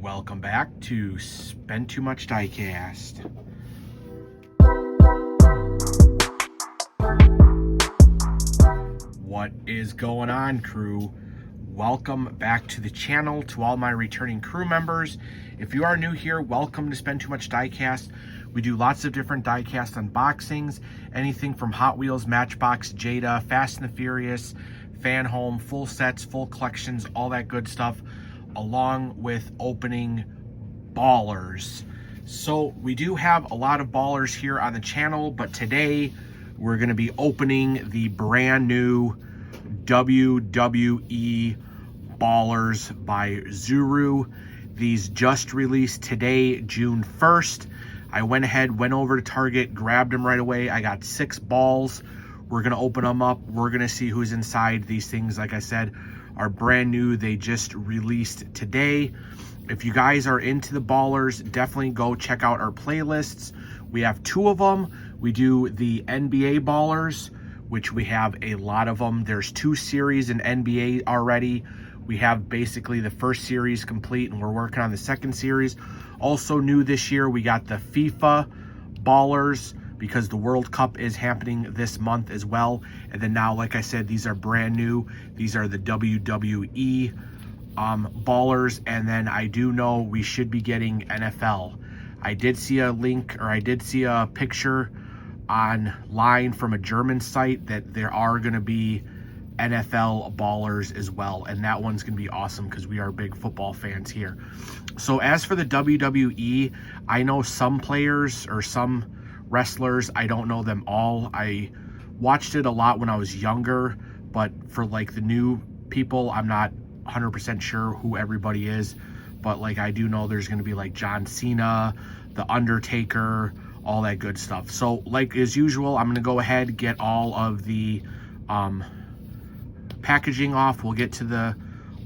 Welcome back to Spend Too Much Diecast. What is going on, crew? Welcome back to the channel. To all my returning crew members, if you are new here, welcome to Spend Too Much Diecast. We do lots of different diecast unboxings, anything from Hot Wheels, Matchbox, Jada, Fast and the Furious, Fan Home, full sets, full collections, all that good stuff, along with opening Ballers. So we do have a lot of Ballers here on the channel, but today we're going to be opening the brand new WWE Ballers by Zuru. These just released today, June 1st. I went over to Target, grabbed them right away. I got 6 balls. We're going to open them up. We're going to see who's inside. These things, like I said, are brand new. They just released today. If you guys are into the Ballers, definitely go check out our playlists. We have 2 of them. We do the NBA Ballers, which we have a lot of them. There's 2 series in NBA already. We have basically the first series complete, and we're working on the second series. Also new this year, we got the FIFA Ballers, because the World Cup is happening this month as well. And then now, like I said, these are brand new. These are the WWE Ballers. And then I do know we should be getting NFL. I did see a link, or I did see a picture online from a German site that there are going to be NFL Ballers as well, and that one's gonna be awesome because we are big football fans here. So as for the WWE, I know some players or some wrestlers. I don't know them all. I watched it a lot when I was younger, but for like the new people, I'm not 100% sure who everybody is, but like I do know there's gonna be like John Cena, The Undertaker, all that good stuff. So like as usual, I'm gonna go ahead and get all of the packaging off. We'll get to the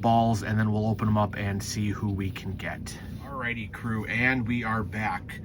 balls and then we'll open them up and see who we can get. Alrighty, crew, and we are back.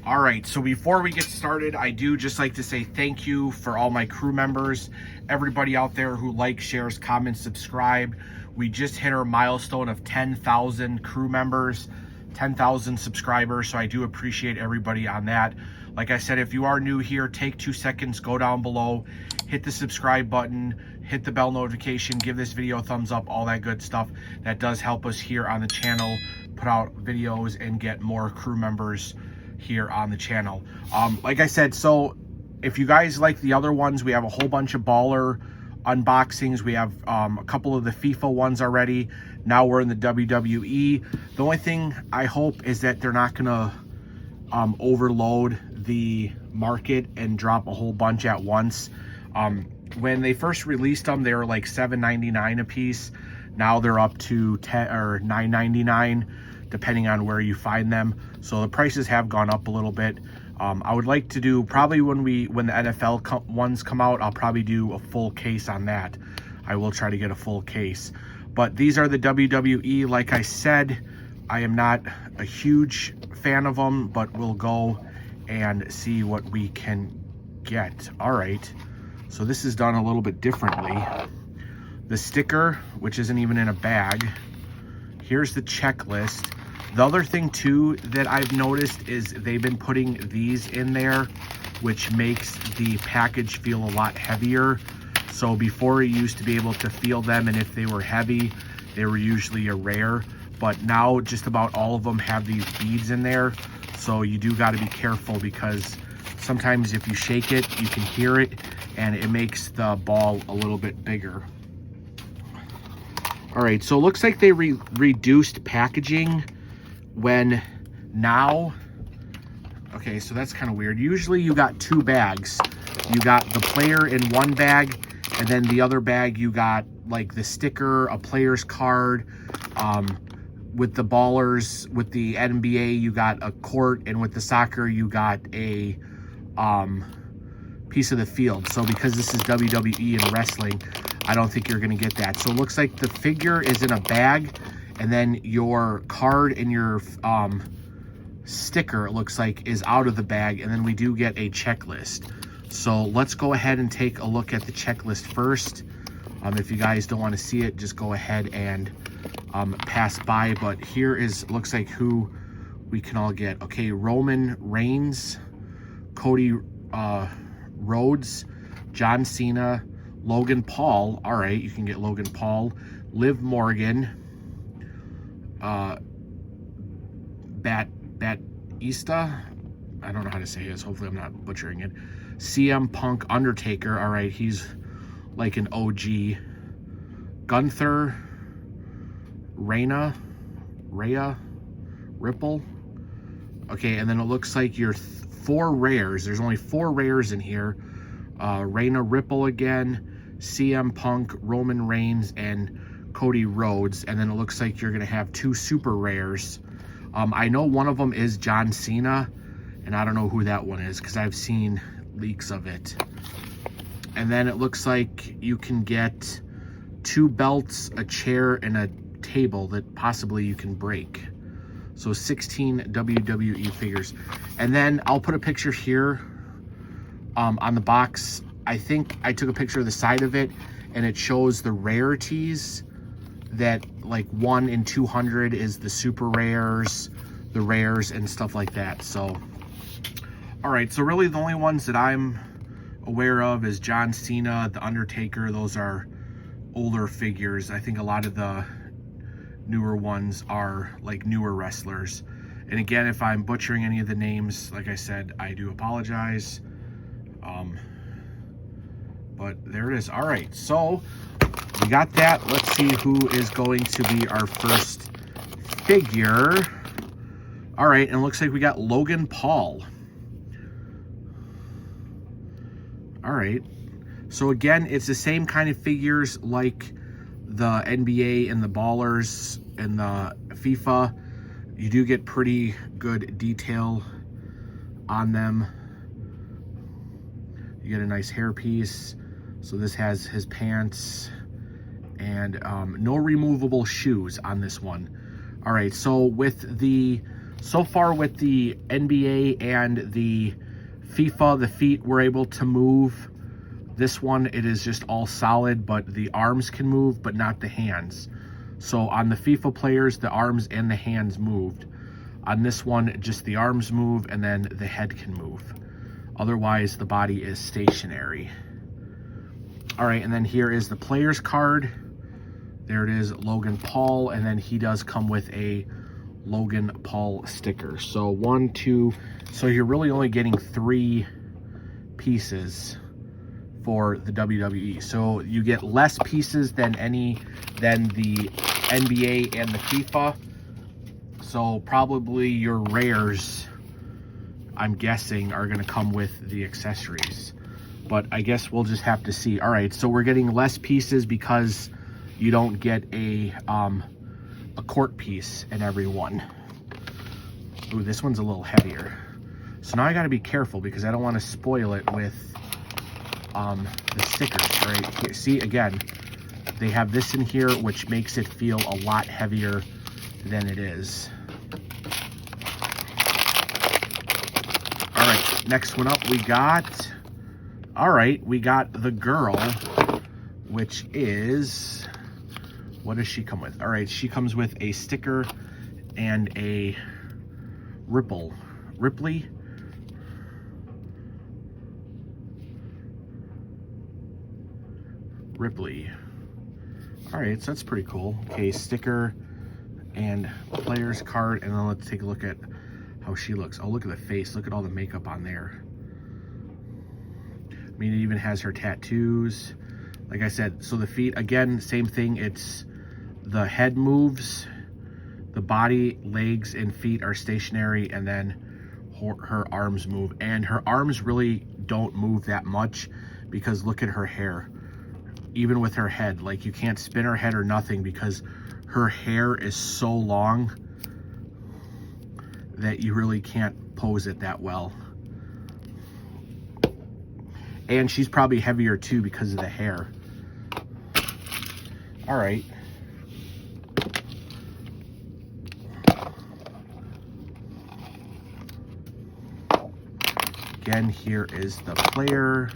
All right, so before we get started, I do just like to say thank you for all my crew members, everybody out there who likes, shares, comments, subscribe. We just hit our milestone of 10,000 crew members, 10,000 subscribers, so I do appreciate everybody on that. Like I said, if you are new here, take 2 seconds, go down below, hit the subscribe button, hit the bell notification, give this video a thumbs up, all that good stuff. That does help us here on the channel put out videos and get more crew members here on the channel. Like I said, so if you guys like the other ones, we have a whole bunch of Baller unboxings. We have a couple of the FIFA ones already. Now we're in the WWE. The only thing I hope is that they're not gonna overload the market and drop a whole bunch at once. When they first released them, they were like $7.99 a piece. Now they're up to $9.99 depending on where you find them. So the prices have gone up a little bit. I would like to do probably when the NFL ones come out, I'll probably do a full case on that. I will try to get a full case. But these are the WWE. Like I said, I am not a huge fan of them, but we'll go and see what we can get. All right. So this is done a little bit differently. The sticker, which isn't even in a bag. Here's the checklist. The other thing too that I've noticed is they've been putting these in there, which makes the package feel a lot heavier. So before you used to be able to feel them, and if they were heavy, they were usually a rare. But now just about all of them have these beads in there. So you do got to be careful because sometimes if you shake it, you can hear it, and it makes the ball a little bit bigger. All right, so it looks like they reduced packaging when now, okay, so that's kind of weird. Usually you got 2 bags. You got the player in one bag, and then the other bag you got like the sticker, a player's card. With the Ballers, with the NBA, you got a court, and with the soccer, you got a piece of the field. So because this is WWE and wrestling, I don't think you're going to get that. So it looks like the figure is in a bag, and then your card and your sticker, it looks like, is out of the bag, and then we do get a checklist. So let's go ahead and take a look at the checklist first. If you guys don't want to see it, just go ahead and pass by, but here is, looks like who we can all get. Okay, Roman Reigns, Cody Rhodes, John Cena, Logan Paul. All right, you can get Logan Paul, Liv Morgan, Batista. I don't know how to say his. Hopefully I'm not butchering it. CM Punk, Undertaker. All right, he's like an OG. Gunther, Rhea, Ripple. Okay, and then it looks like you're 4 rares. There's only 4 rares in here. Rhea Ripple again, CM Punk, Roman Reigns, and Cody Rhodes. And then it looks like you're going to have 2 super rares. I know one of them is John Cena, and I don't know who that one is because I've seen leaks of it. And then it looks like you can get 2 belts, a chair, and a table that possibly you can break. So 16 WWE figures. And then I'll put a picture here on the box. I think I took a picture of the side of it, and it shows the rarities that like 1 in 200 is the super rares, the rares, and stuff like that. So, all right. So really the only ones that I'm aware of is John Cena, The Undertaker. Those are older figures. I think a lot of the newer ones are like newer wrestlers. And again, if I'm butchering any of the names, like I said, I do apologize. But there it is. All right, so we got that. Let's see who is going to be our first figure. All right, and it looks like we got Logan Paul. All right. So again, it's the same kind of figures like the NBA and the Ballers and the FIFA. You do get pretty good detail on them. You get a nice hairpiece. So this has his pants and no removable shoes on this one. All right, so so far with the NBA and the FIFA, the feet were able to move. This one, it is just all solid, but the arms can move, but not the hands. So on the FIFA players, the arms and the hands moved. On this one, just the arms move and then the head can move. Otherwise, the body is stationary. All right, and then here is the player's card. There it is, Logan Paul, and then he does come with a Logan Paul sticker. So 1, 2, so you're really only getting 3 pieces for the WWE. So you get less pieces than the NBA and the FIFA. So probably your rares, I'm guessing, are going to come with the accessories. But I guess we'll just have to see. All right, so we're getting less pieces because you don't get a court piece in every one. Ooh, this one's a little heavier. So now I got to be careful because I don't want to spoil it with the stickers. Right here. See, again, they have this in here, which makes it feel a lot heavier than it is. All right, next one up we got, we got the girl, which is, what does she come with? All right, she comes with a sticker and a Ripley. All right, so that's pretty cool. Okay, sticker and player's card, and then let's take a look at how she looks. Oh, look at the face. Look at all the makeup on there. I mean, it even has her tattoos. Like I said, so the feet, again, same thing. It's the head moves, the body, legs, and feet are stationary, and then her arms move. And her arms really don't move that much because look at her hair. Even with her head, like you can't spin her head or nothing because her hair is so long that you really can't pose it that well. And she's probably heavier too because of the hair. All right. Again, here is the player.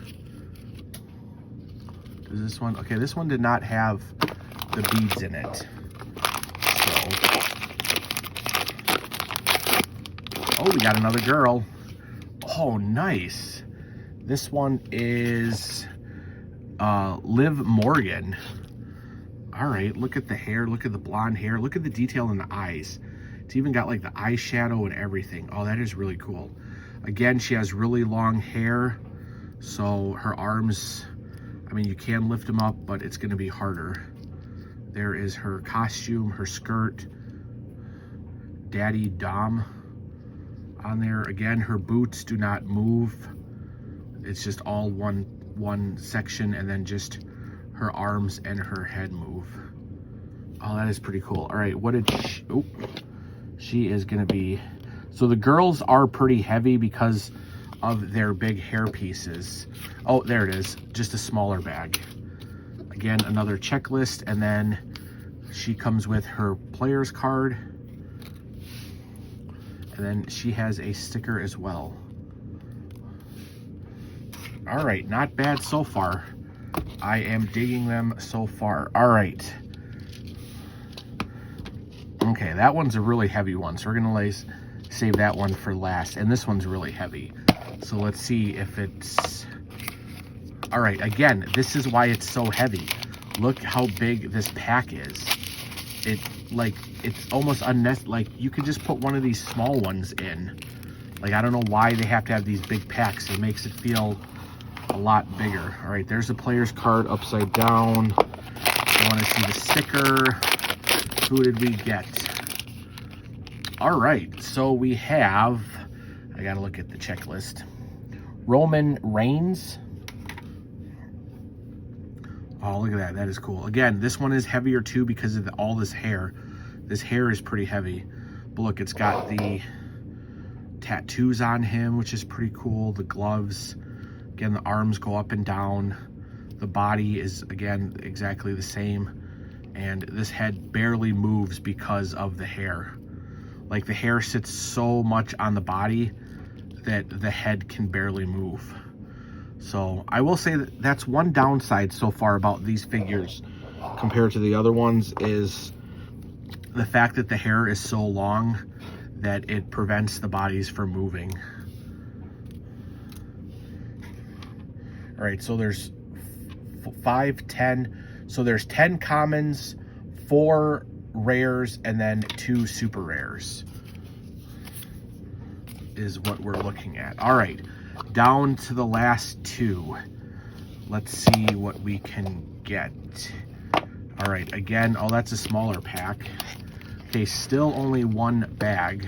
Is this one? Okay, this one did not have the beads in it. Oh, we got another girl. Oh, nice. This one is Liv Morgan. All right, look at the hair. Look at the blonde hair. Look at the detail in the eyes. It's even got like the eyeshadow and everything. Oh, that is really cool. Again, she has really long hair. So her arms, I mean, you can lift them up, but it's going to be harder. There is her costume, her skirt. Daddy Dom on there. Again, her boots do not move. It's just all one section, and then just her arms and her head move. Oh, that is pretty cool. All right, what did she, oh, she is gonna be, so the girls are pretty heavy because of their big hair pieces. Oh, there it is, just a smaller bag. Again, another checklist, and then she comes with her player's card. And then she has a sticker as well. All right, not bad so far. I am digging them so far. All right. Okay, that one's a really heavy one, so we're gonna save that one for last. And this one's really heavy. So let's see if it's... All right, again, this is why it's so heavy. Look how big this pack is. It's almost unnecessary. Like, you could just put one of these small ones in. Like, I don't know why they have to have these big packs. It makes it feel a lot bigger. All right, there's the player's card upside down. I want to see the sticker. Who did we get? All right, so we have, I gotta look at the checklist. Roman Reigns. Oh, look at that. That is cool. Again, this one is heavier too because of all this hair. This hair is pretty heavy. But look, it's got the tattoos on him, which is pretty cool. The gloves. Again, the arms go up and down. The body is, again, exactly the same. And this head barely moves because of the hair. Like, the hair sits so much on the body that the head can barely move. So I will say that that's one downside so far about these figures compared to the other ones, is the fact that the hair is so long that it prevents the bodies from moving. All right, so there's 5, 10. So there's 10 commons, 4 rares, and then 2 super rares is what we're looking at. All right. Down to the last 2. Let's see what we can get. All right, again, oh, that's a smaller pack. Okay, still only 1 bag.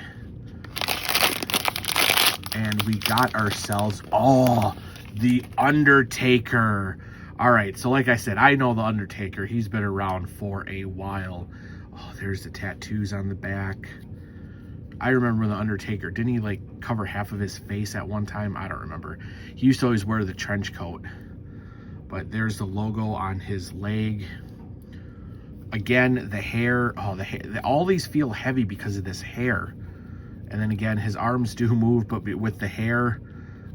And we got ourselves, oh, the Undertaker. All right, so like I said, I know the Undertaker. He's been around for a while. Oh, there's the tattoos on the back. I remember the Undertaker. Didn't he like cover half of his face at one time? I don't remember. He used to always wear the trench coat. But there's the logo on his leg. Again, the hair. Oh, the hair. All these feel heavy because of this hair. And then again, his arms do move, but with the hair,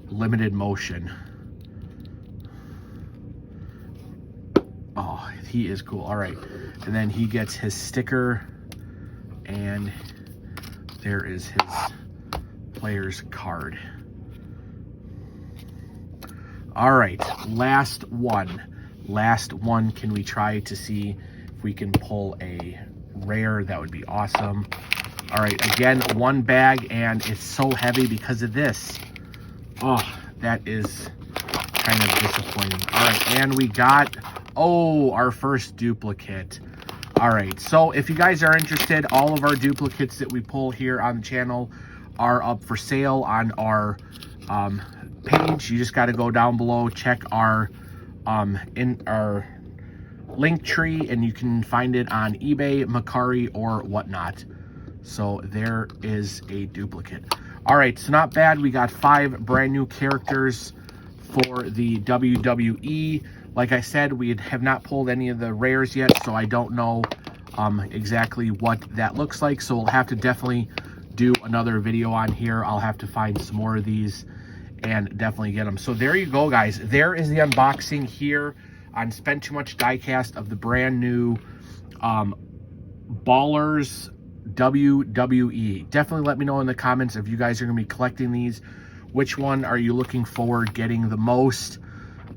limited motion. Oh, he is cool. All right. And then he gets his sticker. And there is his player's card. All right, last one. Last one. Can we try to see if we can pull a rare? That would be awesome. All right, again, 1 bag, and it's so heavy because of this. Oh, that is kind of disappointing. All right, and we got, oh, our first duplicate. All right, so if you guys are interested, all of our duplicates that we pull here on the channel are up for sale on our page. You just got to go down below, check our in our link tree, and you can find it on eBay, Mercari, or whatnot. So there is a duplicate. All right, so not bad. We got 5 brand new characters for the WWE. Like I said, we have not pulled any of the rares yet, so I don't know exactly what that looks like. So we'll have to definitely do another video on here. I'll have to find some more of these and definitely get them. So there you go, guys. There is the unboxing here on Spent Too Much Diecast of the brand new Ballers WWE. Definitely let me know in the comments if you guys are going to be collecting these. Which one are you looking forward getting the most?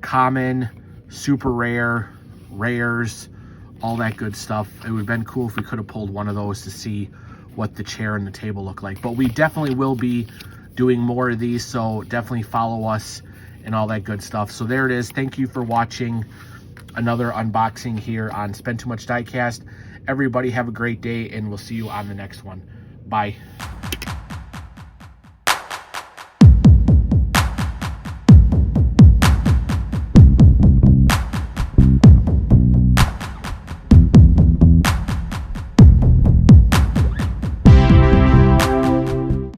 Common, super rare, rares, all that good stuff. It would have been cool if we could have pulled one of those to see what the chair and the table look like. But we definitely will be doing more of these, so definitely follow us and all that good stuff. So there it is. Thank you for watching another unboxing here on Spend Too Much Diecast. Everybody have a great day, and we'll see you on the next one. Bye.